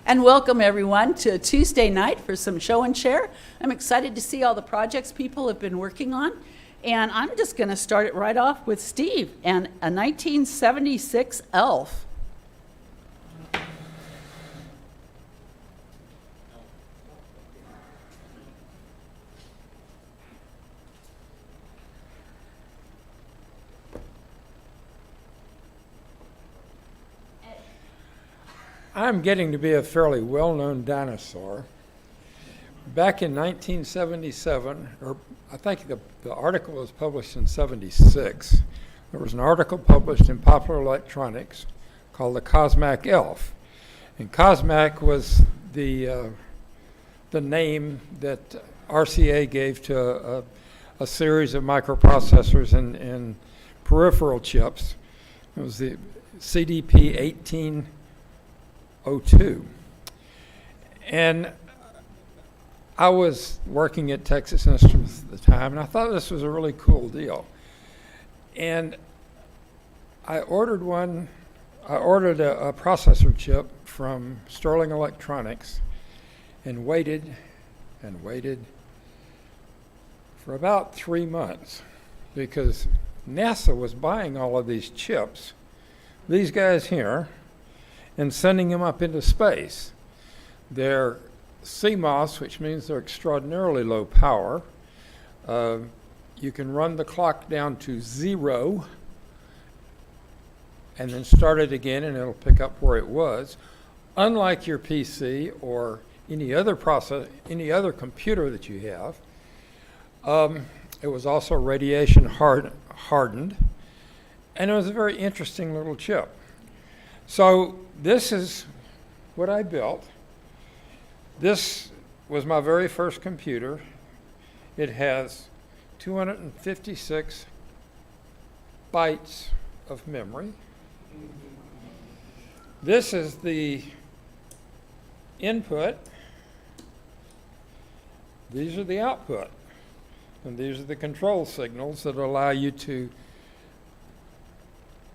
And welcome everyone to Tuesday night for some show and share. I'm excited to see all the projects people have been working on. And I'm just going to start it right off with Steve and a 1976 elf. I'm getting to be a fairly well-known dinosaur. Back in 1977, or I think the article was published in 76, there was an article published in Popular Electronics called The Cosmac Elf. And Cosmac was the name that RCA gave to a series of microprocessors and peripheral chips. It was the CDP 1802. And I was working at Texas Instruments at the time, and I thought this was a really cool deal. And I ordered a processor chip from Sterling Electronics and waited for about 3 months because NASA was buying all of these chips, these guys here, and sending them up into space. They're CMOS, which means they're extraordinarily low power. You can run the clock down to 0 and then start it again and it'll pick up where it was. Unlike your PC or any other computer that you have, it was also radiation hardened, and it was a very interesting little chip. So this is what I built. This was my very first computer. It has 256 bytes of memory. This is the input. These are the output. And these are the control signals that allow you to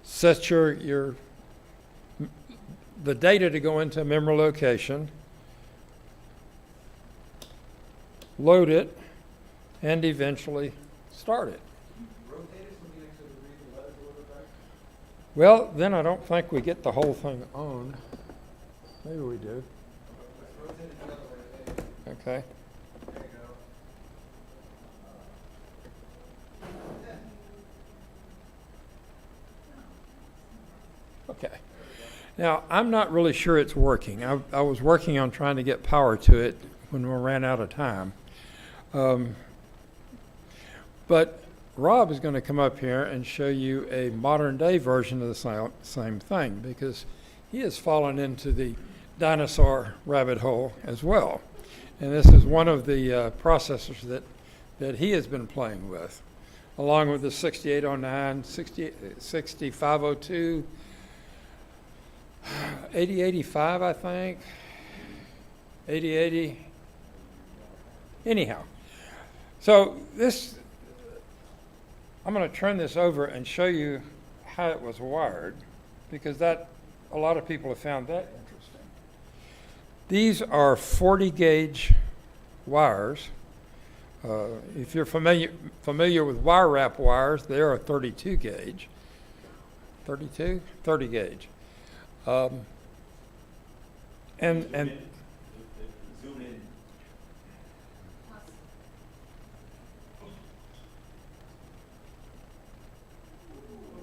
set the data to go into a memory location, load it, and eventually start it. Well, then I don't think we get the whole thing on. Maybe we do. Okay. Okay. Now, I'm not really sure it's working. I was working on trying to get power to it when we ran out of time. But Rob is going to come up here and show you a modern day version of the same thing because he has fallen into the dinosaur rabbit hole as well. And this is one of the processors that he has been playing with, along with the 6809, 6502, 8085, I think, 8080. Anyhow, so I'm going to turn this over and show you how it was wired, because a lot of people have found that interesting. These are 40 gauge wires. If you're familiar with wire wrap wires, they are 32 gauge. 30 gauge. And zoom in.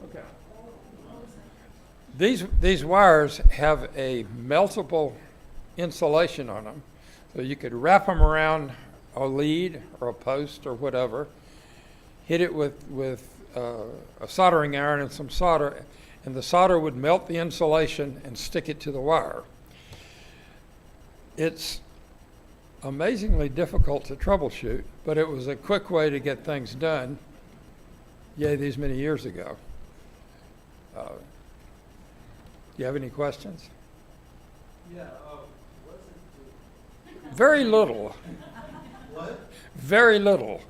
Okay. These wires have a meltable insulation on them, so you could wrap them around a lead or a post or whatever, hit it with a soldering iron and some solder, and the solder would melt the insulation and stick it to the wire. It's amazingly difficult to troubleshoot, but it was a quick way to get things done, these many years ago. Do you have any questions? Yeah, what's it do? Very little. What? Very little.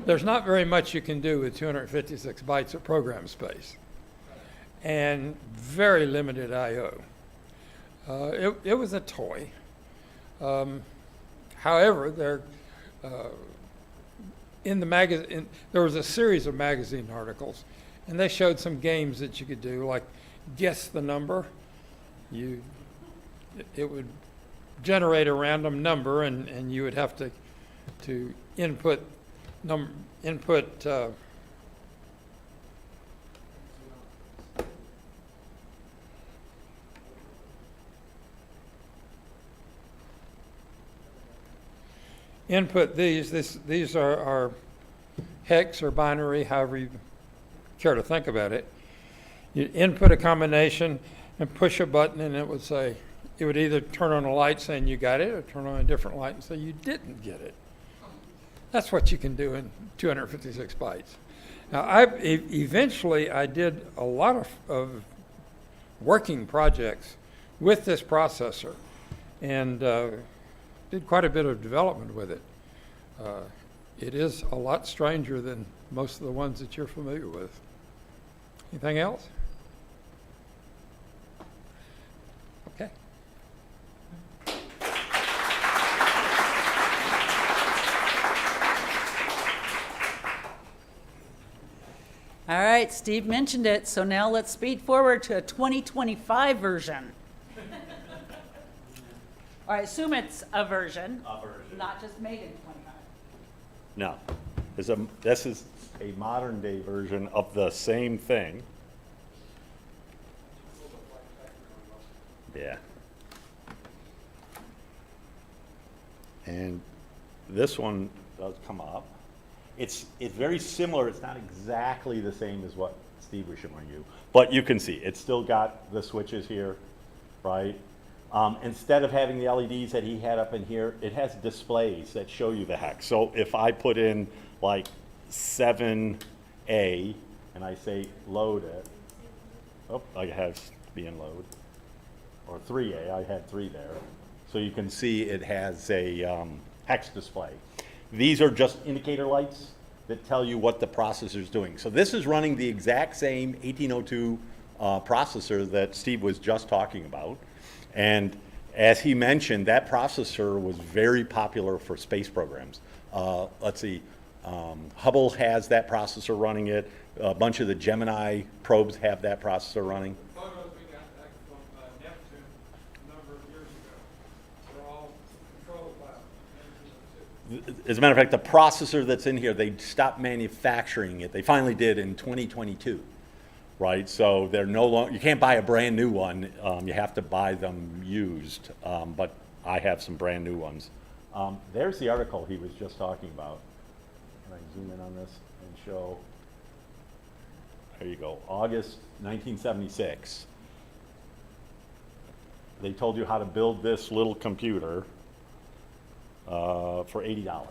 There's not very much you can do with 256 bytes of program space, and very limited I/O. It was a toy. However, in the magazine, there was a series of magazine articles, and they showed some games that you could do, like guess the number. It would generate a random number, and you would have to input these are hex or binary, however you care to think about it. You input a combination and push a button, and it would either turn on a light saying you got it, or turn on a different light and say you didn't get it. That's what you can do in 256 bytes. Now, eventually I did a lot of working projects with this processor, and did quite a bit of development with it. It is a lot stranger than most of the ones that you're familiar with. Anything else? Okay. All right, Steve mentioned it, so now let's speed forward to a 2025 version. All right, assume it's a version. Not just made in 25. No, this is a modern day version of the same thing. Yeah. And this one does come up. It's very similar. It's not exactly the same as what Steve was showing you, but you can see it's still got the switches here, right? Instead of having the LEDs that he had up in here, it has displays that show you the hex. So if I put in like 7A and I say load it, oh, I have being load, or 3A, I had 3 there. So you can see it has a hex display. These are just indicator lights that tell you what the processor is doing. So this is running the exact same 1802 processor that Steve was just talking about. And as he mentioned, that processor was very popular for space programs. Let's see, Hubble has that processor running it. A bunch of the Gemini probes have that processor running. Photos we got back from Neptune a number of years ago. They're all controlled by Neptune. As a matter of fact, the processor that's in here, they stopped manufacturing it. They finally did in 2022. Right, so they're no longer, you can't buy a brand new one, you have to buy them used, but I have some brand new ones. There's the article he was just talking about. Can I zoom in on this and show? There you go, August 1976. They told you how to build this little computer for $80.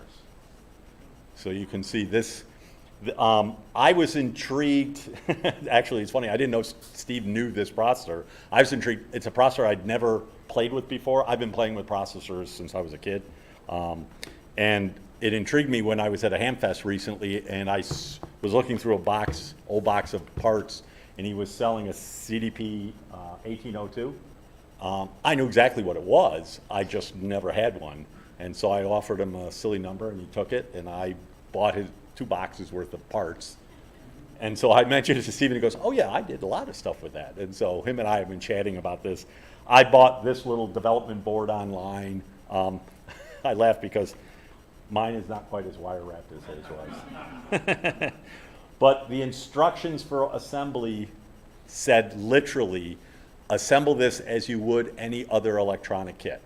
So you can see this. I was intrigued, actually it's funny, I didn't know Steve knew this processor. I was intrigued, it's a processor I'd never played with before. I've been playing with processors since I was a kid. And it intrigued me when I was at a Hamfest recently and I was looking through old box of parts, and he was selling a CDP 1802. I knew exactly what it was, I just never had one. And so I offered him a silly number and he took it, and I bought his 2 boxes worth of parts. And so I mentioned it to Steve, and he goes, oh yeah, I did a lot of stuff with that. And so him and I have been chatting about this. I bought this little development board online. I laugh because mine is not quite as wire wrapped as his was. But the instructions for assembly said literally, assemble this as you would any other electronic kit.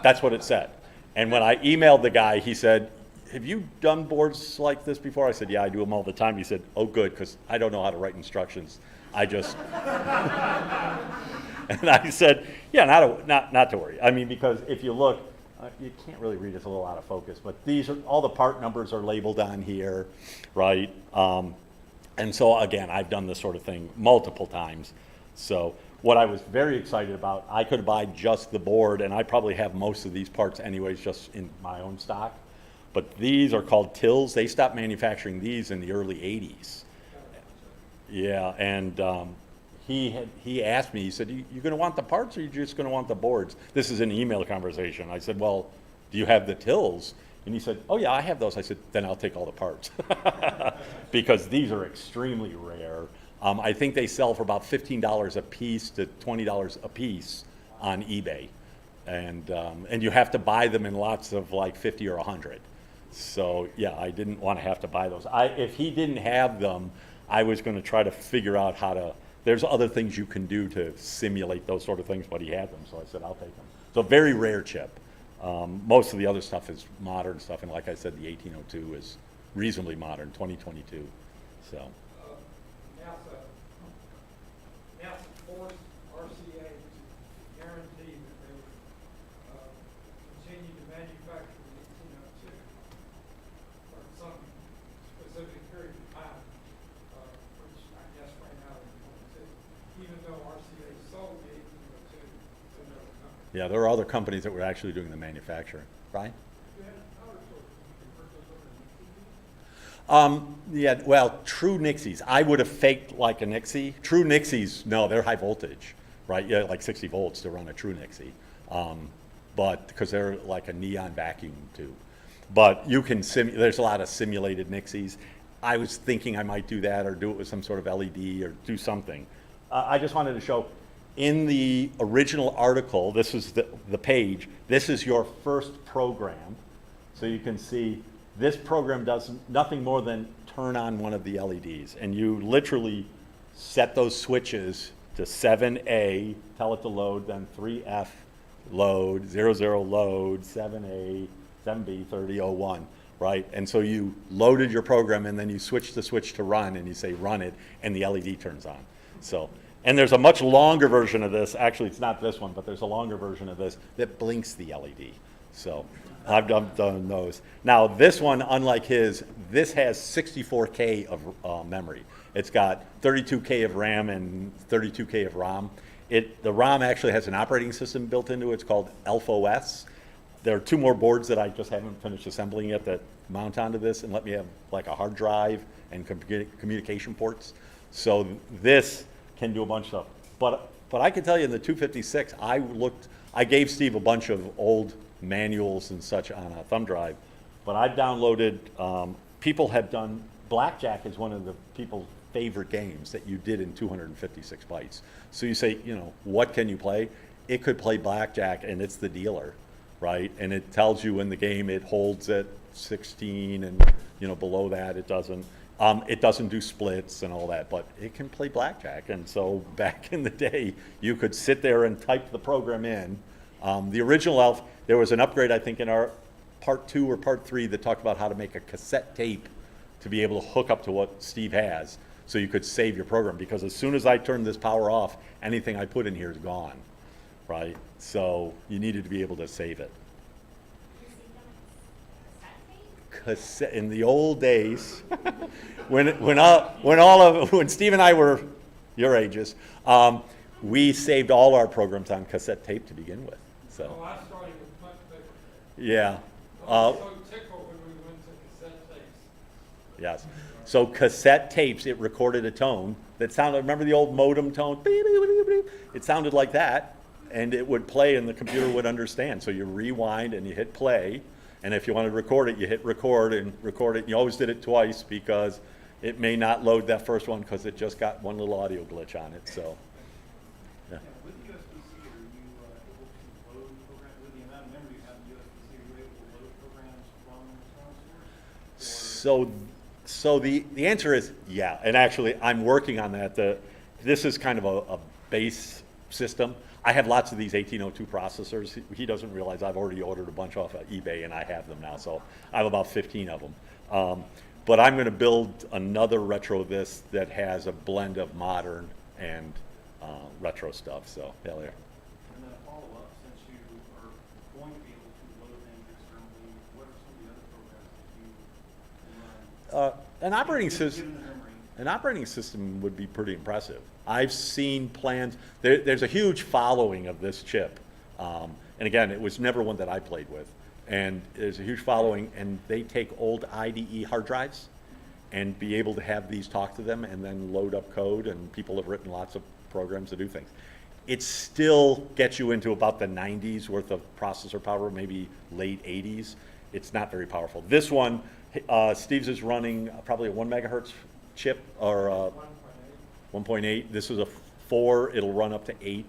That's what it said. And when I emailed the guy, he said, have you done boards like this before? I said, yeah, I do them all the time. He said, oh, good, because I don't know how to write instructions. I just, and I said, yeah, not to worry. I mean, because if you look, you can't really read, it's a little out of focus, but these are, all the part numbers are labeled on here, right? And so again, I've done this sort of thing multiple times. So what I was very excited about, I could buy just the board, and I probably have most of these parts anyways, just in my own stock. But these are called tills. They stopped manufacturing these in the early 80s. Yeah, and he asked me, he said, you gonna want the parts or you just gonna want the boards? This is an email conversation. I said, well, do you have the tills? And he said, oh yeah, I have those. I said, then I'll take all the parts. Because these are extremely rare. I think they sell for about $15 a piece to $20 a piece on eBay. And you have to buy them in lots of like 50 or 100. So yeah, I didn't want to have to buy those. If he didn't have them, I was going to try to figure out how to, there's other things you can do to simulate those sort of things, but he had them, so I said, I'll take them. So very rare chip. Most of the other stuff is modern stuff, and like I said, the 1802 is reasonably modern, 2022, so. NASA forced RCA to guarantee that they would continue to manufacture the 1802 for some specific period of time, which I guess ran out in 22. Even though RCA sold the 1802 to another company. Yeah, there are other companies that were actually doing the manufacturing. Brian? Yeah, well, true Nixies. I would have faked like a Nixie. True Nixies, no, they're high voltage, right? Yeah, like 60 volts to run a true Nixie. But, because they're like a neon vacuum tube. But you can, there's a lot of simulated Nixies. I was thinking I might do that or do it with some sort of LED or do something. I just wanted to show, in the original article, this is the page, this is your first program. So you can see this program does nothing more than turn on one of the LEDs. And you literally set those switches to 7A, tell it to load, then 3F, load, 00 load, 7A, 7B, 3001, right? And so you loaded your program and then you switch the switch to run and you say run it and the LED turns on. So, and there's a much longer version of this. Actually, it's not this one, but there's a longer version of this that blinks the LED. So I've done those. Now this one, unlike his, this has 64K of memory. It's got 32K of RAM and 32K of ROM. The ROM actually has an operating system built into it. It's called ElfOS. There are two more boards that I just haven't finished assembling yet that mount onto this and let me have like a hard drive and communication ports. So this can do a bunch of stuff. But I can tell you in the 256, I gave Steve a bunch of old manuals and such on a thumb drive, but I've downloaded, people have done, Blackjack is one of the people's favorite games that you did in 256 bytes. So you say, you know, what can you play? It could play Blackjack and it's the dealer, right? And it tells you in the game it holds at 16 and, you know, below that it doesn't. It doesn't do splits and all that, but it can play Blackjack. And so back in the day, you could sit there and type the program in. The original Elf, there was an upgrade, I think, in our part 2 or part 3 that talked about how to make a cassette tape to be able to hook up to what Steve has so you could save your program. Because as soon as I turn this power off, anything I put in here is gone, right? So you needed to be able to save it. Cassette, in the old days, when Steve and I were your ages, we saved all our programs on cassette tape to begin with. So. Oh, I started with much bigger. Yeah. I was so tickled when we went to cassette tapes. Yes. So cassette tapes, it recorded a tone that sounded, remember the old modem tone? Beep, beep, beep, beep. It sounded like that, and it would play and the computer would understand. So you rewind and you hit play, and if you want to record it, you hit record and record it. And you always did it twice because it may not load that first one because it just got one little audio glitch on it. So, yeah. With USB-C, are you able to load programs, with the amount of memory you have in USB-C, are you able to load programs from the external source? So the answer is yeah, and actually I'm working on that. This is kind of a base system. I have lots of these 1802 processors. He doesn't realize I've already ordered a bunch off of eBay and I have them now, so I have about 15 of them. But I'm going to build another retro of this that has a blend of modern and retro stuff, so yeah, there. And then a follow-up, since you are going to be able to load things externally, what are some of the other programs that you run? An operating system. Given the memory. An operating system would be pretty impressive. I've seen plans. There's a huge following of this chip. And again, it was never one that I played with. And there's a huge following, and they take old IDE hard drives and be able to have these talk to them and then load up code. And people have written lots of programs to do things. It still gets you into about the 90s worth of processor power, maybe late 80s. It's not very powerful. This one, Steve's is running probably a 1 megahertz chip, or 1.8. This is a 4. It'll run up to 8.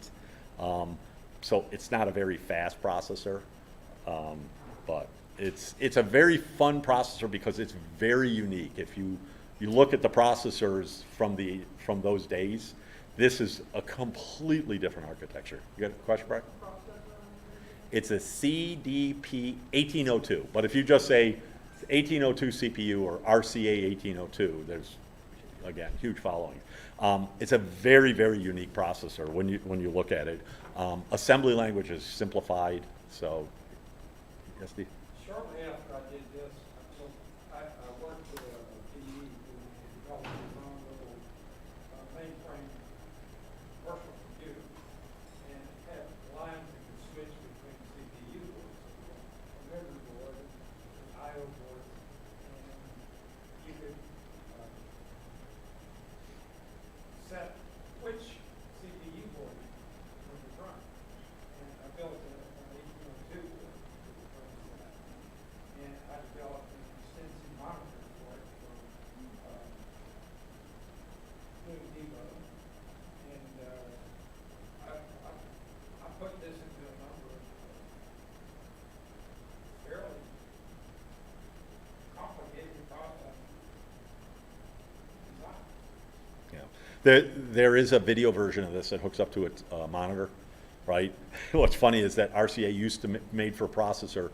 So it's not a very fast processor, but it's a very fun processor because it's very unique. If you look at the processors from those days, this is a completely different architecture. You got a question, Brian? It's a CDP 1802, but if you just say 1802 CPU or RCA 1802, there's, again, huge following. It's a very, very unique processor when you look at it. Assembly language is simplified, so, yes, Steve? Shortly after I did this, I worked with a PE who developed his own little mainframe virtual computer, and it had lines that could switch between CPU boards, a memory board, an I/O board, and you could set which CPU board would run. And I built an 1802 board that runs that. And I developed an extensive monitor for it for doing debug. And I put this into a number of fairly complicated process design. Yeah. There is a video version of this that hooks up to its monitor, right? What's funny is that RCA used to made for a processor.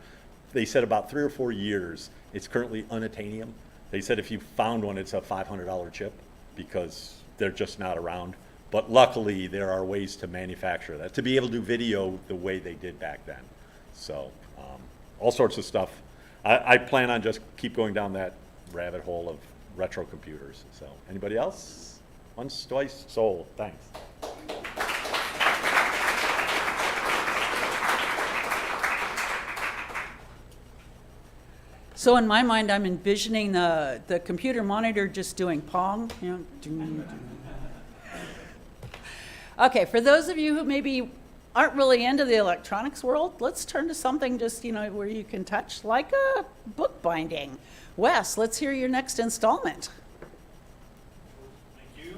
They said about 3 or 4 years. It's currently unattainium. They said if you found one, it's a $500 chip because they're just not around. But luckily, there are ways to manufacture that, to be able to do video the way they did back then. So all sorts of stuff. I plan on just keep going down that rabbit hole of retro computers. So anybody else? Once, twice, sold. Thanks. So in my mind, I'm envisioning the computer monitor just doing Pong, you know. Ding, ding. Okay, for those of you who maybe aren't really into the electronics world, let's turn to something just, where you can touch, like a bookbinding. Wes, let's hear your next installment. Thank you.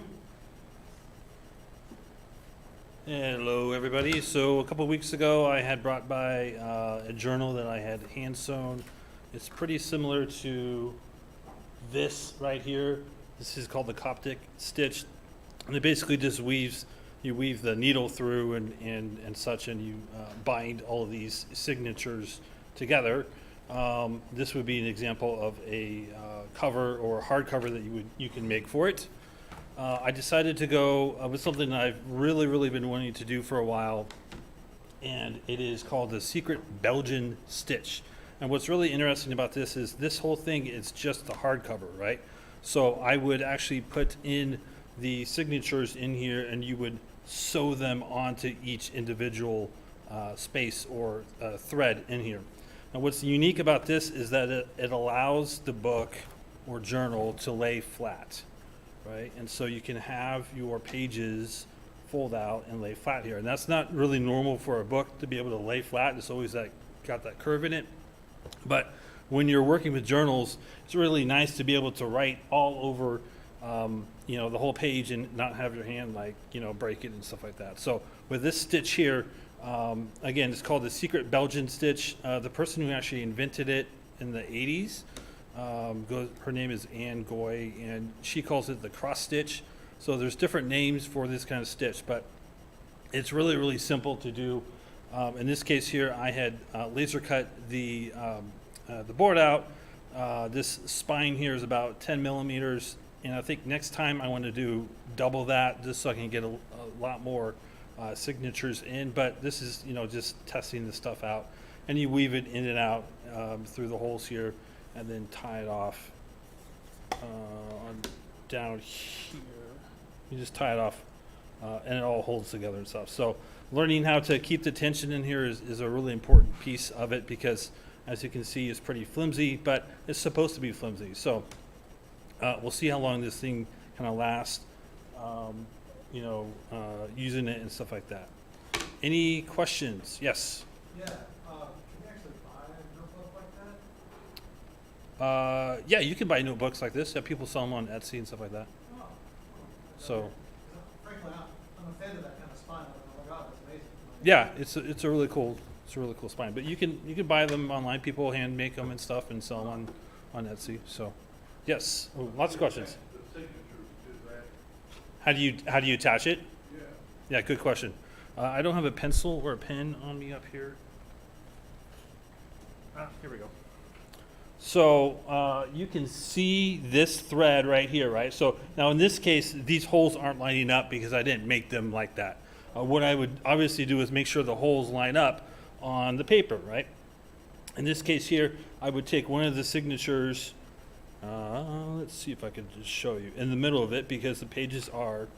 Hello, everybody. So a couple weeks ago, I had brought by a journal that I had hand sewn. It's pretty similar to this right here. This is called the Coptic stitch, and it basically just you weave the needle through and such, and you bind all of these signatures together. This would be an example of a cover or a hardcover that you can make for it. I decided to go with something that I've really been wanting to do for a while, and it is called the Secret Belgian Stitch. And what's really interesting about this is this whole thing is just the hardcover, right? So I would actually put in the signatures in here, and you would sew them onto each individual space or thread in here. Now what's unique about this is that it allows the book or journal to lay flat, right? And so you can have your pages fold out and lay flat here. And that's not really normal for a book to be able to lay flat. It's always got that curve in it. But when you're working with journals, it's really nice to be able to write all over the whole page and not have your hand break it and stuff like that. So with this stitch here, again, it's called the Secret Belgian Stitch. The person who actually invented it in the 80s, her name is Anne Goy, and she calls it the cross stitch. So there's different names for this kind of stitch, but it's really simple to do. In this case here, I had laser cut the board out. This spine here is about 10 millimeters. And I think next time I want to do double that just so I can get a lot more signatures in. But this is, just testing the stuff out. And you weave it in and out through the holes here and then tie it off down here. You just tie it off and it all holds together and stuff. So learning how to keep the tension in here is a really important piece of it because, as you can see, it's pretty flimsy, but it's supposed to be flimsy. So we'll see how long this thing kind of lasts. using it and stuff like that. Any questions? Yes. Yeah, can you actually buy a notebook like that? Yeah, you can buy notebooks like this. Yeah, people sell them on Etsy and stuff like that. Oh, oh. So, Frankly, I'm a fan of that kind of spine. I'm like, oh, that's amazing. yeah, it's a really cool spine. But you can buy them online. People hand make them and stuff and sell them on Etsy. So, yes, oh, lots of questions. How do you attach it? Yeah, good question. I don't have a pencil or a pen on me up here. Here we go. So you can see this thread right here, right? So now in this case, these holes aren't lining up because I didn't make them like that. What I would obviously do is make sure the holes line up on the paper, right? In this case here, I would take one of the signatures, let's see if I could just show you, in the middle of it, because the pages are,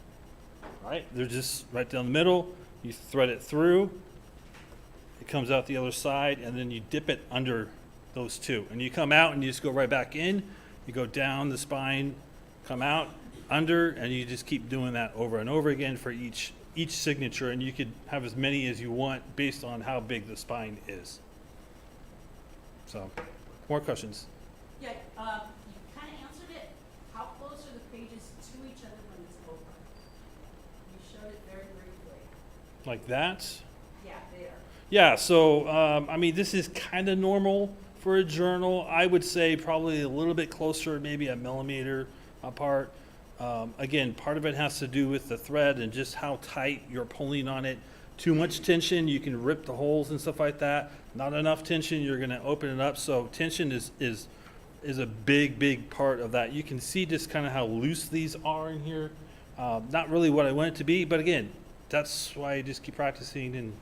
right, they're just right down the middle. You thread it through, it comes out the other side, and then you dip it under those two. And you come out and you just go right back in, you go down the spine, come out, under, and you just keep doing that over and over again for each signature, and you could have as many as you want based on how big the spine is. So, more questions? Yeah, you kind of answered it. How close are the pages to each other when it's over? You showed it very briefly. Like that? Yeah, there. Yeah, so, I mean, this is kind of normal for a journal. I would say probably a little bit closer, maybe a millimeter apart. Again, part of it has to do with the thread and just how tight you're pulling on it. Too much tension, you can rip the holes and stuff like that. Not enough tension, you're going to open it up. So tension is a big part of that. You can see just kind of how loose these are in here. Not really what I want it to be, but again, that's why I just keep practicing and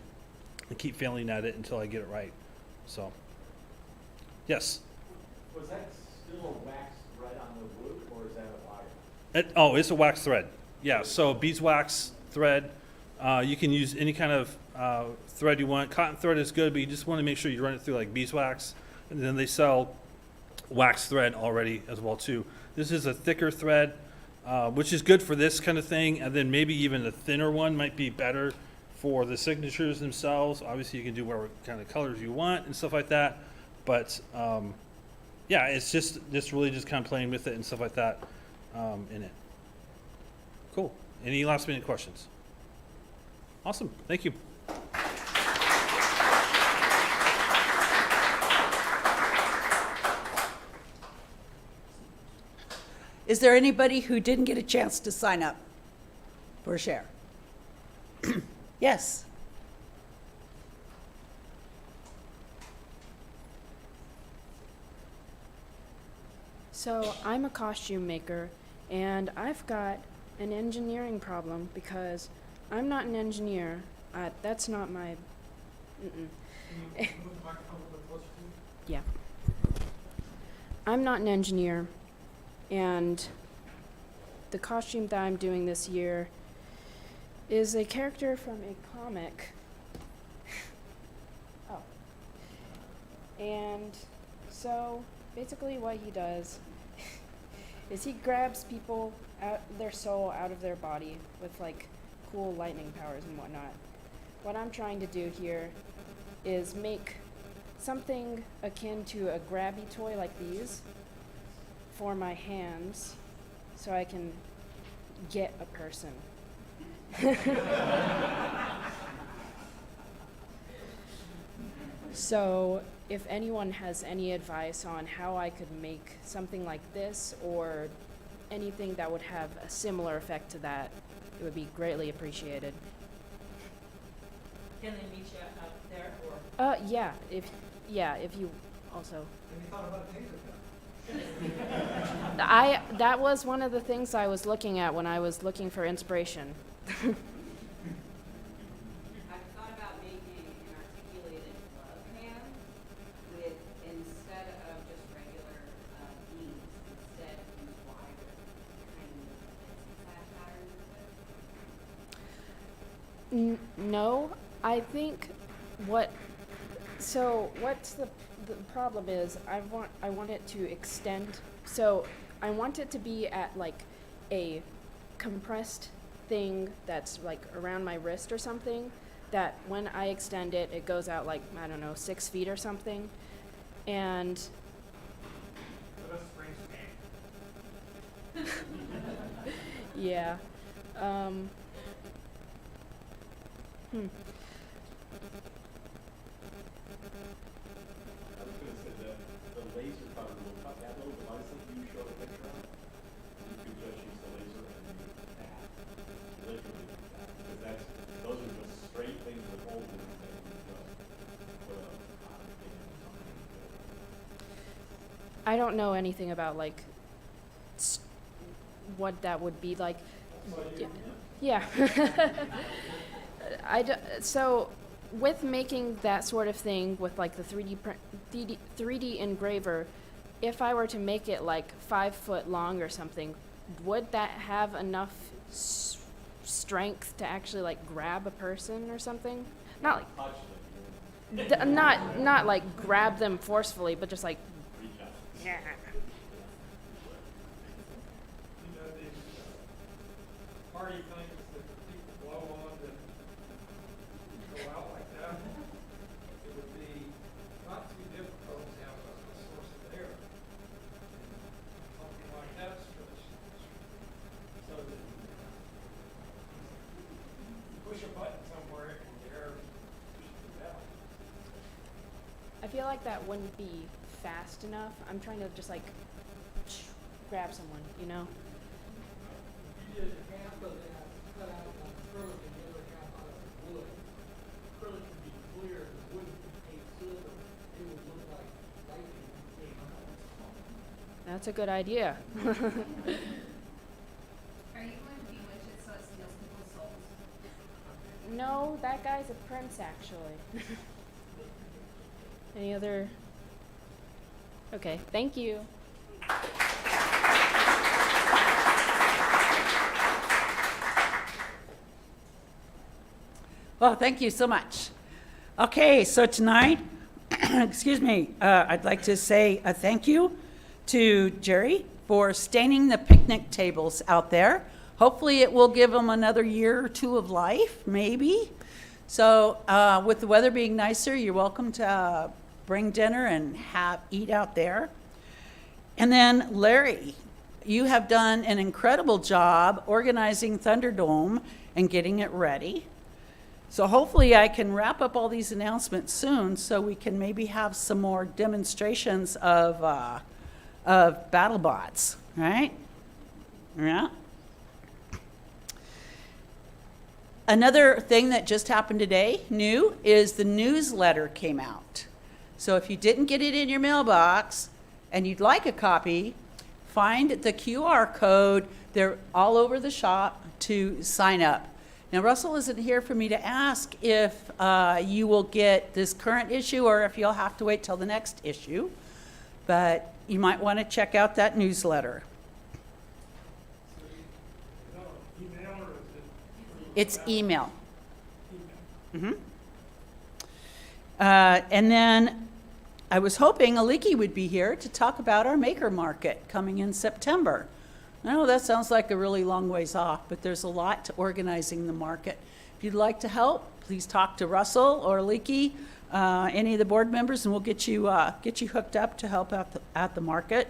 keep failing at it until I get it right. So, yes. Was that still a wax thread on the wood, or is that a wire? It's a wax thread. Yeah, so beeswax thread. You can use any kind of thread you want. Cotton thread is good, but you just want to make sure you run it through like beeswax. And then they sell wax thread already as well too. This is a thicker thread, which is good for this kind of thing. And then maybe even a thinner one might be better for the signatures themselves. Obviously, you can do whatever kind of colors you want and stuff like that. But yeah, it's just really just kind of playing with it and stuff like that in it. Cool. Any last minute questions? Awesome. Thank you. Is there anybody who didn't get a chance to sign up for a share? Yes. So I'm a costume maker, and I've got an engineering problem because I'm not an engineer. That's not my. Can you move the microphone a little closer to you? Yeah. I'm not an engineer, and the costume that I'm doing this year is a character from a comic. Oh. And so basically what he does is he grabs people out their soul out of their body with like cool lightning powers and whatnot. What I'm trying to do here is make something akin to a grabby toy like these for my hands so I can get a person. So if anyone has any advice on how I could make something like this or anything that would have a similar effect to that, it would be greatly appreciated. Can they meet you out there or? Yeah, if you also. Have you thought about a taser gun? That was one of the things I was looking at when I was looking for inspiration. I've thought about making an articulated glove hand with, instead of just regular beads, instead use wire, kind of satire with it. No, I think what's the problem is I want it to extend. So I want it to be at like a compressed thing that's like around my wrist or something, that when I extend it, it goes out like, I don't know, 6 feet or something. And So that's spring span. yeah. I was gonna say that the laser cutter will cut that little device that you showed a picture of. You could just use the laser and that, literally that, because those are just straight things with holes in them that you just put a pin in or something. I don't know anything about like what that would be like. Yeah. So with making that sort of thing with like the 3D engraver, if I were to make it like 5 foot long or something, would that have enough strength to actually like grab a person or something? Not like Touch them, not like grab them forcefully, but just like reach out. yeah. You know, these party things that people blow on that go out like that, it would be not too difficult to have a source of air. Something like that stretched, so that you push a button somewhere and the air pushes it out. I feel like that wouldn't be fast enough. I'm trying to just like grab someone, you know? You did half of that cut out of acrylic and the other half out of wood. Acrylic would be clear, the wood would be silver. It would look like lightning came out. That's a good idea. Are you going to bewitch it so it steals people's souls? No, that guy's a prince actually. Any other? Okay, thank you. Well, thank you so much. Okay, so tonight, excuse me, I'd like to say a thank you to Jerry for staining the picnic tables out there. Hopefully it will give them another year or two of life, maybe. So with the weather being nicer, you're welcome to bring dinner and eat out there. And then Larry, you have done an incredible job organizing Thunderdome and getting it ready. So hopefully I can wrap up all these announcements soon so we can maybe have some more demonstrations of BattleBots, right? Yeah. Another thing that just happened today, new, is the newsletter came out. So if you didn't get it in your mailbox and you'd like a copy, find the QR code. They're all over the shop to sign up. Now, Russell isn't here for me to ask if you will get this current issue or if you'll have to wait till the next issue, but you might want to check out that newsletter. Is that email or is it? It's email. And then I was hoping Aliki would be here to talk about our maker market coming in September. I know that sounds like a really long ways off, but there's a lot to organizing the market. If you'd like to help, please talk to Russell or Aliki, any of the board members, and we'll get you hooked up to help out at the market.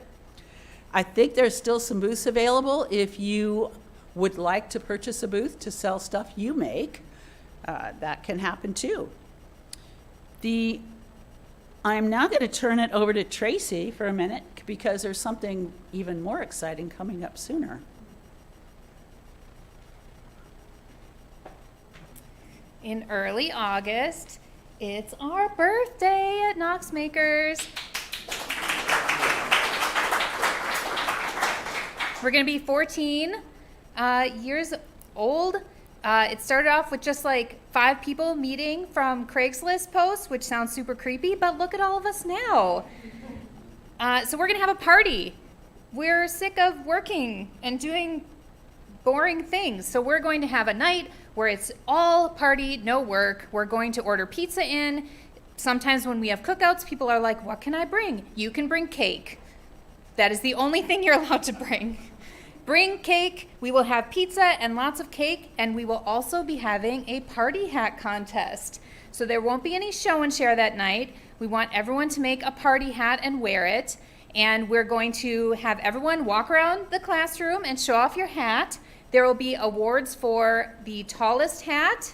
I think there's still some booths available if you would like to purchase a booth to sell stuff you make. That can happen too. I'm now going to turn it over to Tracy for a minute because there's something even more exciting coming up sooner. In early August, it's our birthday at Knox Makers. We're going to be 14 years old. It started off with just like 5 people meeting from Craigslist posts, which sounds super creepy, but look at all of us now. So we're gonna have a party. We're sick of working and doing boring things. So we're going to have a night where it's all party, no work. We're going to order pizza in. Sometimes when we have cookouts, people are like, what can I bring? You can bring cake. That is the only thing you're allowed to bring. bring cake. We will have pizza and lots of cake, and we will also be having a party hat contest. So there won't be any show and share that night. We want everyone to make a party hat and wear it. And we're going to have everyone walk around the classroom and show off your hat. There will be awards for the tallest hat.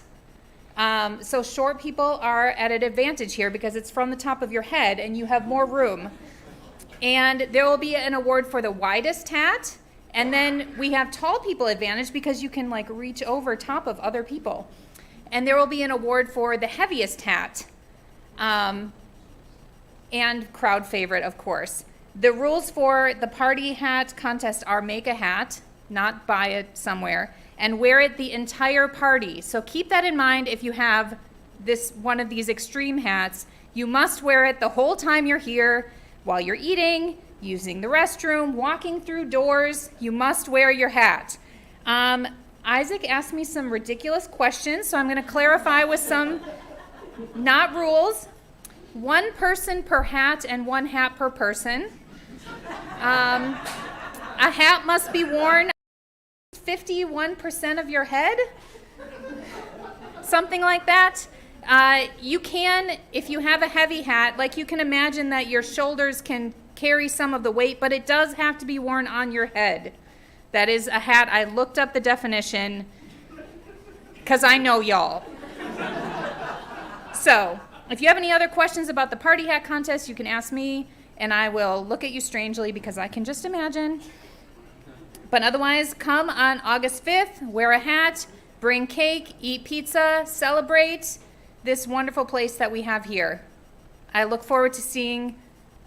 So short people are at an advantage here because it's from the top of your head and you have more room. And there will be an award for the widest hat. And then we have tall people advantage because you can like reach over top of other people. And there will be an award for the heaviest hat. And crowd favorite, of course. The rules for the party hat contest are make a hat, not buy it somewhere, and wear it the entire party. So keep that in mind if you have one of these extreme hats. You must wear it the whole time you're here, while you're eating, using the restroom, walking through doors. You must wear your hat. Isaac asked me some ridiculous questions, so I'm going to clarify with some not rules. 1 person per hat and 1 hat per person. A hat must be worn 51% of your head, something like that. You can, if you have a heavy hat, like you can imagine that your shoulders can carry some of the weight, but it does have to be worn on your head. That is a hat. I looked up the definition because I know y'all. So, if you have any other questions about the party hat contest, you can ask me, and I will look at you strangely because I can just imagine. But otherwise, come on August 5th, wear a hat, bring cake, eat pizza, celebrate this wonderful place that we have here. I look forward to seeing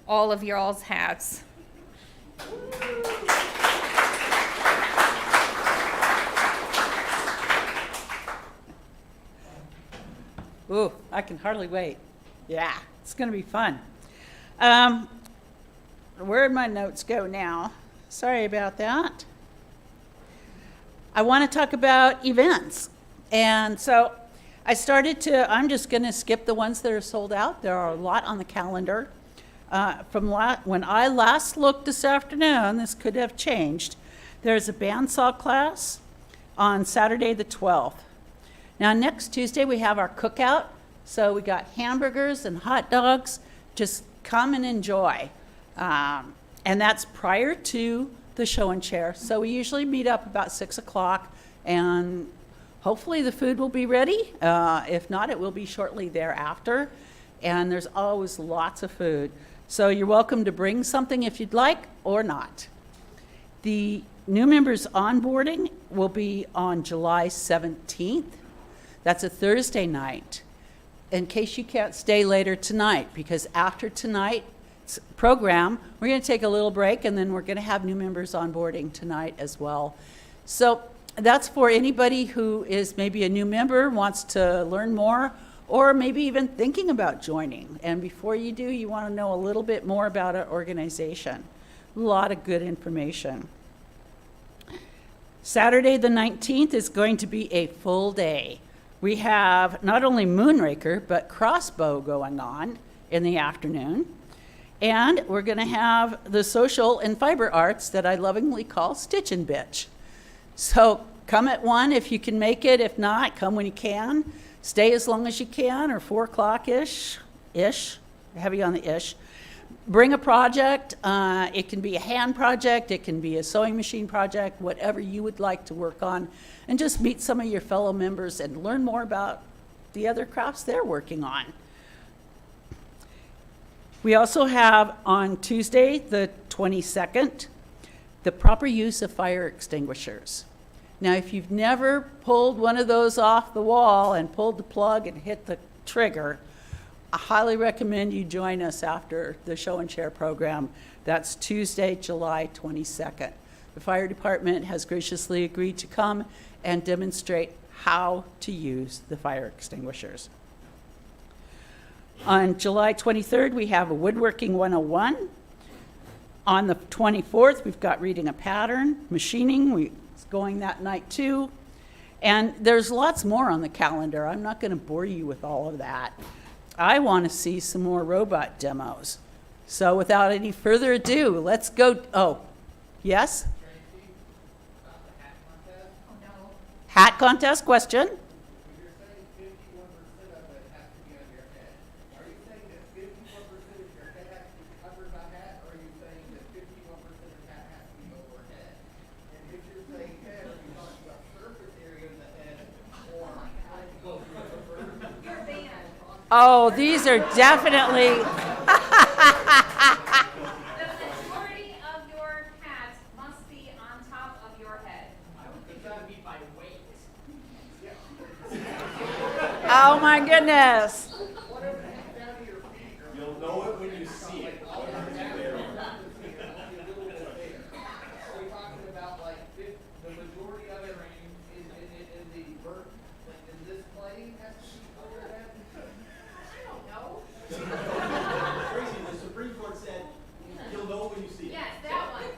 all of y'all's hats. Ooh, I can hardly wait. Yeah, it's going to be fun. Where'd my notes go now? Sorry about that. I want to talk about events. And so I'm just going to skip the ones that are sold out. There are a lot on the calendar. When I last looked this afternoon, this could have changed. There's a bandsaw class on Saturday the 12th. Now, next Tuesday, we have our cookout. So we got hamburgers and hot dogs. Just come and enjoy. And that's prior to the show and share. So we usually meet up about 6 o'clock, and hopefully the food will be ready. If not, it will be shortly thereafter. And there's always lots of food. So you're welcome to bring something if you'd like or not. The new members onboarding will be on July 17th. That's a Thursday night, in case you can't stay later tonight, because after tonight's program, we're going to take a little break, and then we're going to have new members onboarding tonight as well. So that's for anybody who is maybe a new member, wants to learn more, or maybe even thinking about joining. And before you do, you want to know a little bit more about our organization. A lot of good information. Saturday the 19th is going to be a full day. We have not only Moonraker, but Crossbow going on in the afternoon. And we're going to have the social and fiber arts that I lovingly call Stitch and Bitch. So come at 1 if you can make it. If not, come when you can. Stay as long as you can, or 4 o'clock-ish, heavy on the ish. Bring a project. It can be a hand project. It can be a sewing machine project, whatever you would like to work on. And just meet some of your fellow members and learn more about the other crafts they're working on. We also have on Tuesday, the 22nd, the proper use of fire extinguishers. Now, if you've never pulled one of those off the wall and pulled the plug and hit the trigger, I highly recommend you join us after the show and share program. That's Tuesday, July 22nd. The fire department has graciously agreed to come and demonstrate how to use the fire extinguishers. On July 23rd, we have a Woodworking 101. On the 24th, we've got Reading a Pattern, Machining, it's going that night too. And there's lots more on the calendar. I'm not going to bore you with all of that. I want to see some more robot demos. So without any further ado, let's go. Oh, yes? Hat contest question. You're saying 51% of it has to be on your head. Are you saying that 51% of your head has to be covered by hat, or are you saying that 51% of the hat has to be overhead? And if you're saying head, are you talking about surface area of the head, or Your band. Oh, these are definitely, The majority of your hat must be on top of your head. it's got to be by weight? oh my goodness. Whatever the heck down to your feet, or You'll know it when you see it. all your hat there, only a little bit there. Are we talking about like the majority of it in the vert, like in this plane has to be over your head? I don't know. Tracy, the Supreme Court said, you'll know when you see it. Yes, that one.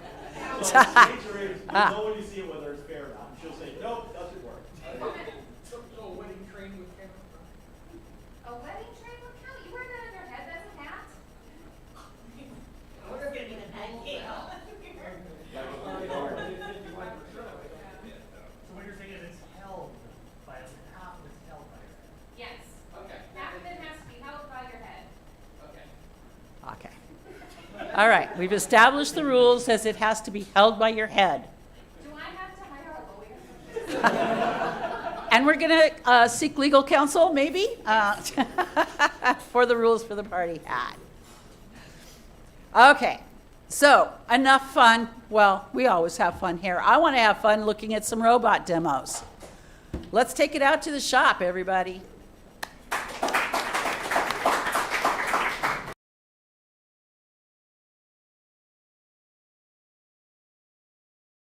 So the answer is, you'll know when you see it whether it's fair or not. And she'll say, nope, doesn't work. So a wedding train with camera? A wedding train would count. You wear that on your head, that's a hat? What if it hangs out? So what you're saying is it's held by, half of it's held by your head. Yes. Okay. Half of it has to be held by your head. Okay. Okay. All right, we've established the rules as it has to be held by your head. Do I have to hire a lawyer? And we're going to seek legal counsel, maybe, for the rules for the party hat. Okay, so enough fun. Well, we always have fun here. I want to have fun looking at some robot demos. Let's take it out to the shop, everybody.